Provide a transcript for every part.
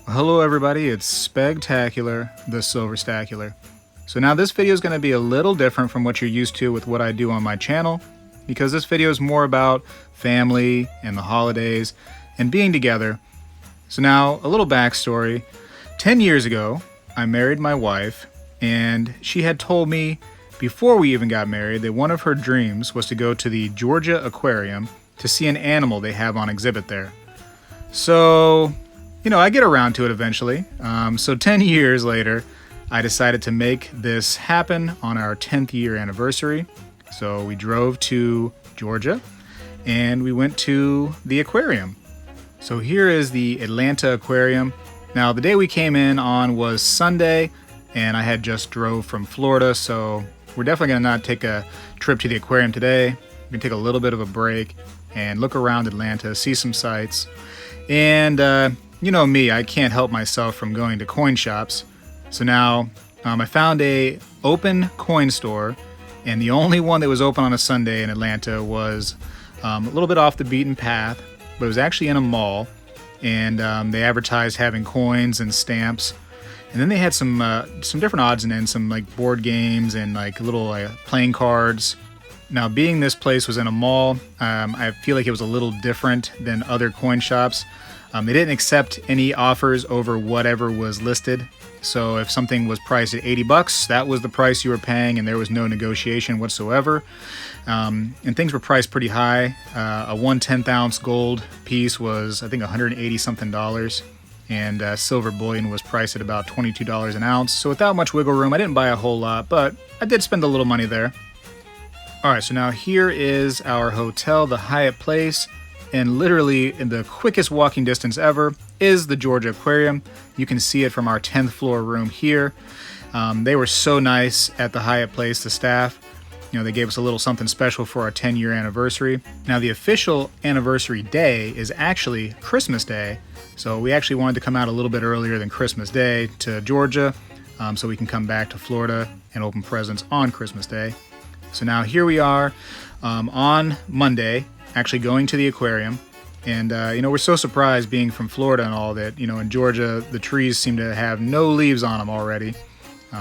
Hello everybody, it's Spegtacular, the Silverstacular. So now this video is going to be a little different from what you're used to with what I do on my channel, because this video is more about family and the holidays and being together. So now, a little backstory. 10 years ago, I married my wife, and she had told me before we even got married that one of her dreams was to go to the Georgia Aquarium to see an animal they have on exhibit there. So, I get around to it eventually. So 10 years later, I decided to make this happen on our 10th year anniversary. So we drove to Georgia and we went to the aquarium. So here is the Atlanta Aquarium. Now the day we came in on was Sunday, and I had just drove from Florida, so we're definitely gonna not take a trip to the aquarium today. We're gonna take a little bit of a break and look around Atlanta, see some sights. And you know me, I can't help myself from going to coin shops. So now I found a open coin store, and the only one that was open on a Sunday in Atlanta was a little bit off the beaten path, but it was actually in a mall, and they advertised having coins and stamps. And then they had some different odds and ends, some like board games and like little playing cards. Now, being this place was in a mall, I feel like it was a little different than other coin shops. They didn't accept any offers over whatever was listed. So if something was priced at $80, that was the price you were paying, and there was no negotiation whatsoever. And things were priced pretty high. A 1/10 ounce gold piece was, I think, $180 something, and silver bullion was priced at about $22 an ounce. So without much wiggle room, I didn't buy a whole lot, but I did spend a little money there. All right, so now here is our hotel, the Hyatt Place. And literally in the quickest walking distance ever is the Georgia Aquarium. You can see it from our 10th floor room here. They were so nice at the Hyatt Place, the staff. They gave us a little something special for our 10-year anniversary. Now, the official anniversary day is actually Christmas Day. So we actually wanted to come out a little bit earlier than Christmas Day to Georgia, so we can come back to Florida and open presents on Christmas Day. So now here we are on Monday, actually going to the aquarium. And, we're so surprised being from Florida and all that, in Georgia, the trees seem to have no leaves on them already.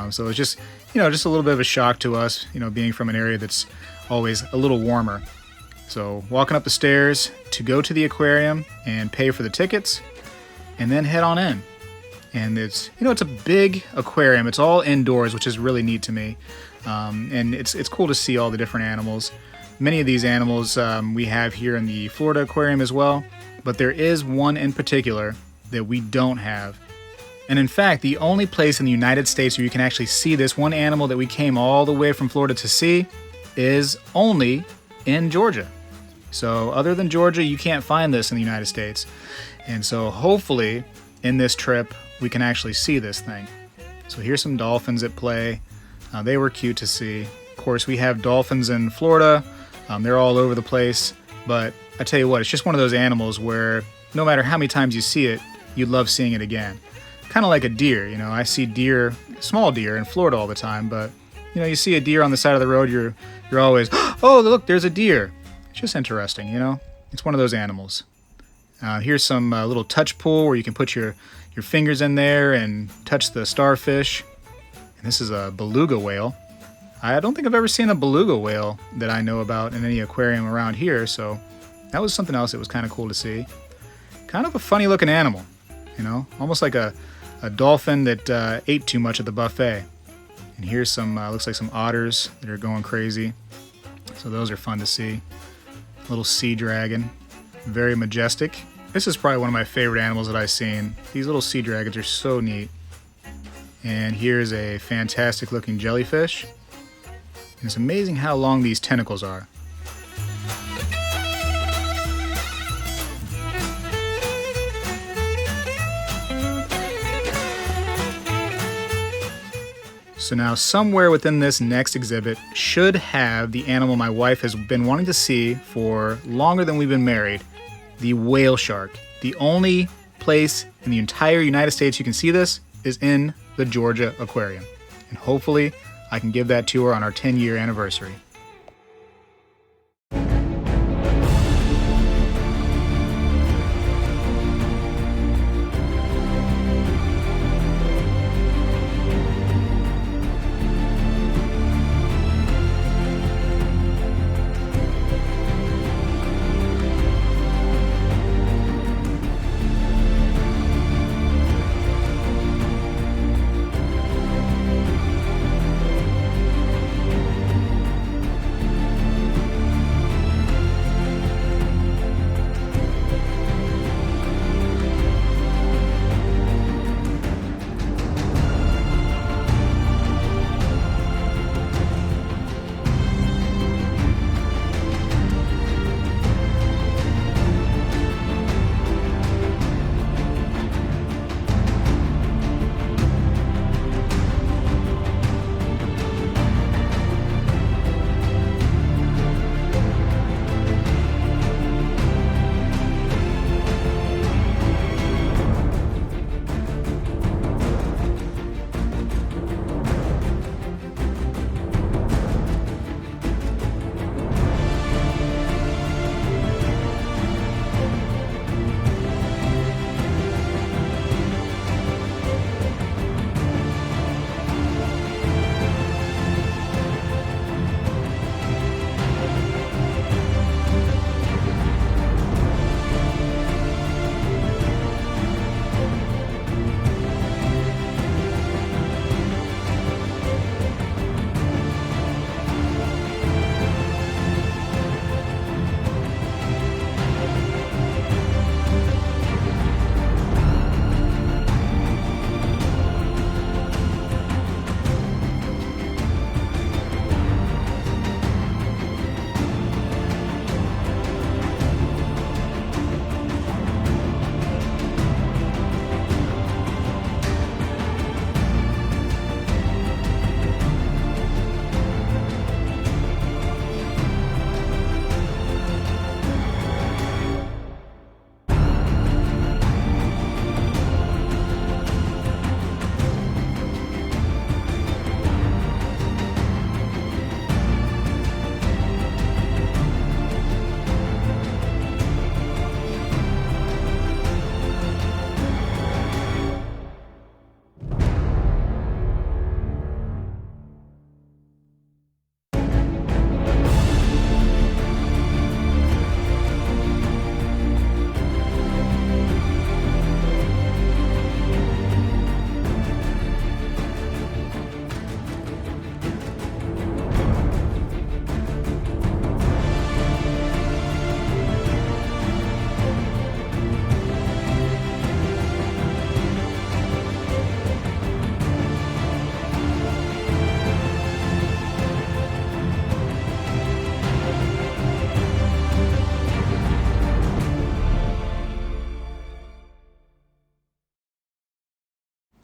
So it's just, just a little bit of a shock to us, being from an area that's always a little warmer. So walking up the stairs to go to the aquarium and pay for the tickets and then head on in. And it's, it's a big aquarium. It's all indoors, which is really neat to me. And it's cool to see all the different animals. Many of these animals we have here in the Florida Aquarium as well, but there is one in particular that we don't have. And in fact, the only place in the United States where you can actually see this one animal that we came all the way from Florida to see is only in Georgia. So other than Georgia, you can't find this in the United States. And so hopefully in this trip, we can actually see this thing. So here's some dolphins at play. They were cute to see. Of course, we have dolphins in Florida. They're all over the place, but I tell you what, it's just one of those animals where no matter how many times you see it, you'd love seeing it again. Kind of like a deer, I see deer, small deer in Florida all the time, but you see a deer on the side of the road, you're always, oh, look, there's a deer. It's just interesting, It's one of those animals. Here's some little touch pool where you can put your fingers in there and touch the starfish. And this is a beluga whale. I don't think I've ever seen a beluga whale that I know about in any aquarium around here, so that was something else that was kind of cool to see. Kind of a funny looking animal, almost like a dolphin that ate too much at the buffet. And here's some, looks like some otters that are going crazy. So those are fun to see. Little sea dragon, very majestic. This is probably one of my favorite animals that I've seen. These little sea dragons are so neat. And here's a fantastic looking jellyfish. And it's amazing how long these tentacles are. So now somewhere within this next exhibit should have the animal my wife has been wanting to see for longer than we've been married, the whale shark. The only place in the entire United States you can see this is in the Georgia Aquarium. And hopefully I can give that to her on our 10-year anniversary.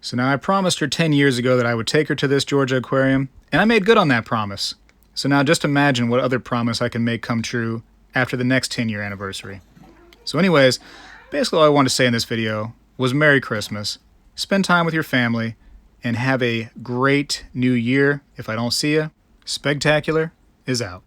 So now I promised her 10 years ago that I would take her to this Georgia aquarium, and I made good on that promise. So now just imagine what other promise I can make come true after the next 10-year anniversary. So anyways, basically all I wanted to say in this video was Merry Christmas, spend time with your family, and have a great new year. If I don't see you, Spegtacular is out.